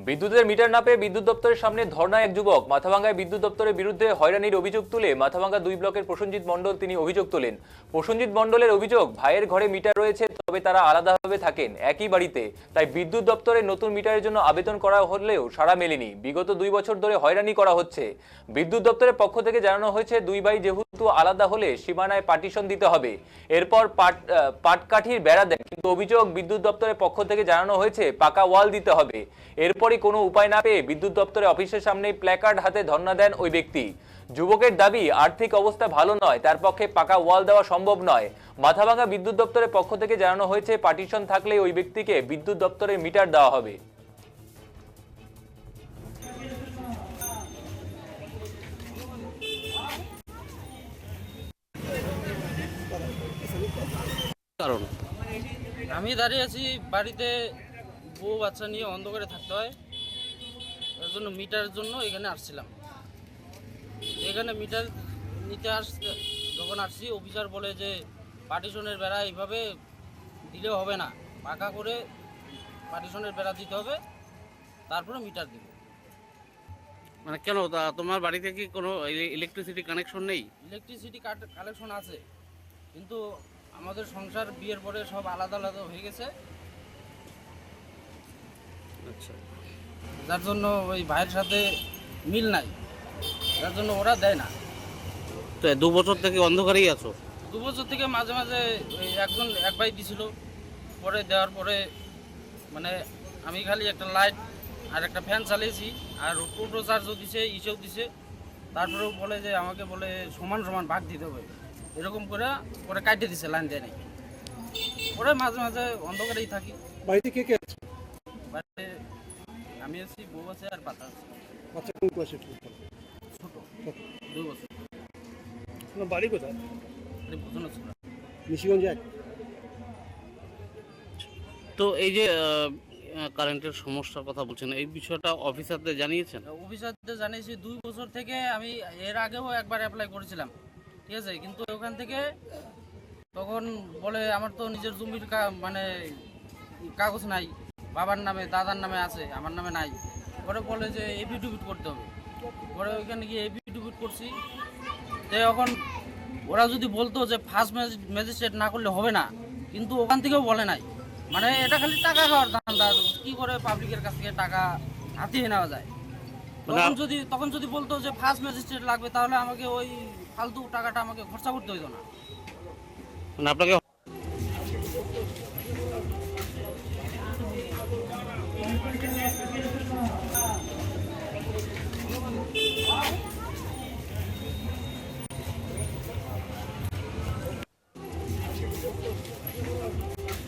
বিদ্যুতের মিটার না পেয়ে বিদ্যুৎ দপ্তরের সামনে ধর্ণায় এক যুবক। মাথাভাঙ্গায় বিদ্যুৎ দপ্তরের বিরুদ্ধে হয়রানির অভিযোগ তুলে মাথাভাঙ্গা 2 ব্লকের প্রসেনজিৎ মণ্ডল তিনি অভিযোগ তোলেন। প্রসেনজিৎ মণ্ডলের অভিযোগ, ভাইয়ের ঘরে মিটার রয়েছে, তবে তারা আলাদাভাবে থাকেন একই বাড়িতে, তাই বিদ্যুৎ দপ্তরের নতুন মিটারের জন্য আবেদন করা হলেও সাড়া মেলেনি। বিগত 2 বছর ধরে হয়রানি করা হচ্ছে। বিদ্যুৎ দপ্তরের পক্ষ থেকে জানানো হয়েছে, দুই ভাই যেহেতু আলাদা হলে সীমানায় পার্টিশন দিতে হবে, এরপর পাটকাঠির বেড়া দেন, কিন্তু অভিযোগ বিদ্যুৎ দপ্তরের পক্ষ থেকে জানানো হয়েছে পাকা ওয়াল দিতে হবে। এরপরই কোনো উপায় না পেয়ে বিদ্যুৎ দপ্তরের অফিসের সামনে প্ল্যাকার্ড হাতে ধর্ণা দেন ওই ব্যক্তি। যুবকের দাবি, আর্থিক অবস্থা ভালো নয়, তার পক্ষে পাকা ওয়াল দেওয়া সম্ভব নয়। মাথাভাঙ্গা বিদ্যুৎ দপ্তরের পক্ষ থেকে জানানো হয়েছে পার্টিশন থাকলে ওই ব্যক্তিকে বিদ্যুৎ দপ্তরের মিটার দেওয়া হবে। কারণ আমি দাঁড়িয়ে আছি বাড়িতে, বউ বাচ্চা নিয়ে অন্ধকারে থাকতে হয়, এর জন্য মিটারের জন্য এখানে আসছিলাম। এখানে মিটার নিতে যখন আসছি, অফিসার বলে যে পার্টিশনের বেড়া এইভাবে দিলে হবে না, পাকা করে পার্টিশনের বেড়া দিতে হবে, তারপরে মিটার দিব। মানে কেন, তোমার বাড়িতে কি কোনো ইলেকট্রিসিটি কানেকশন নেই? ইলেকট্রিসিটি কালেকশন আছে, কিন্তু আমাদের সংসার বিয়ের পরে সব আলাদা আলাদা হয়ে গেছে, আচ্ছা, যার জন্য ওই ভাইয়ের সাথে মিল নাই, যার জন্য ওরা দেয় না। তো 2 বছর থেকে অন্ধকারেই আছো? 2 বছর থেকে মাঝে মাঝে এক ভাই দিছিল, পরে দেওয়ার পরে মানে আমি খালি একটা লাইট আর একটা ফ্যান চালিয়েছি, আর টোটো চার্জও দিছে, ইসেও দিছে, তারপরেও বলে যে আমাকে বলে সমান সমান ভাগ দিতে হবে, এরকম করে পরে কাটিয়ে দিছে, লাইন দেয় নাই। পরে মাঝে মাঝে অন্ধকারেই থাকি। বাড়িতে কে কে আছে? বাড়িতে আমি আছি, বউ আছে আর পাতা আছে। বাচ্চা কোন ক্লাসে পড়ে? ছোট, 2 বছর। আপনার বাড়ি কোথায়? বোঝানো ছিল। নিশিগঞ্জ 1। তো এই যে কারেন্টের সমস্যার কথা বলছেন, এই বিষয়টা অফিসারদের জানিয়েছেন? অফিসারদের জানিয়েছি, 2 বছর থেকে আমি এর আগেও একবার অ্যাপ্লাই করেছিলাম, ঠিক আছে, কিন্তু ওখান থেকে তখন বলে আমার তো নিজের জমির মানে কাগজ নাই, বাবার নামে দাদার নামে আছে, আমার নামে নাই। পরে বলে যে এফিডেভিট করতে হবে, পরে ওইখানে গিয়ে এফিডেভিট করছি। তো এখন ওরা যদি বলতো যে ফার্স্ট ম্যাজিস্ট্রেট না করলে হবে না, কিন্তু ওখান থেকেও বলে নাই। মানে এটা খালি টাকা খাওয়ার ধান্দা, কি করে পাবলিকের কাছ থেকে টাকা হাতিয়ে নেওয়া যায়। তখন যদি বলতো যে ফার্স্ট ম্যাজিস্ট্রেট লাগবে, তাহলে আমাকে ওই ফালতু টাকাটা আমাকে খরচা করতে হইতো না। মানে আপনাকে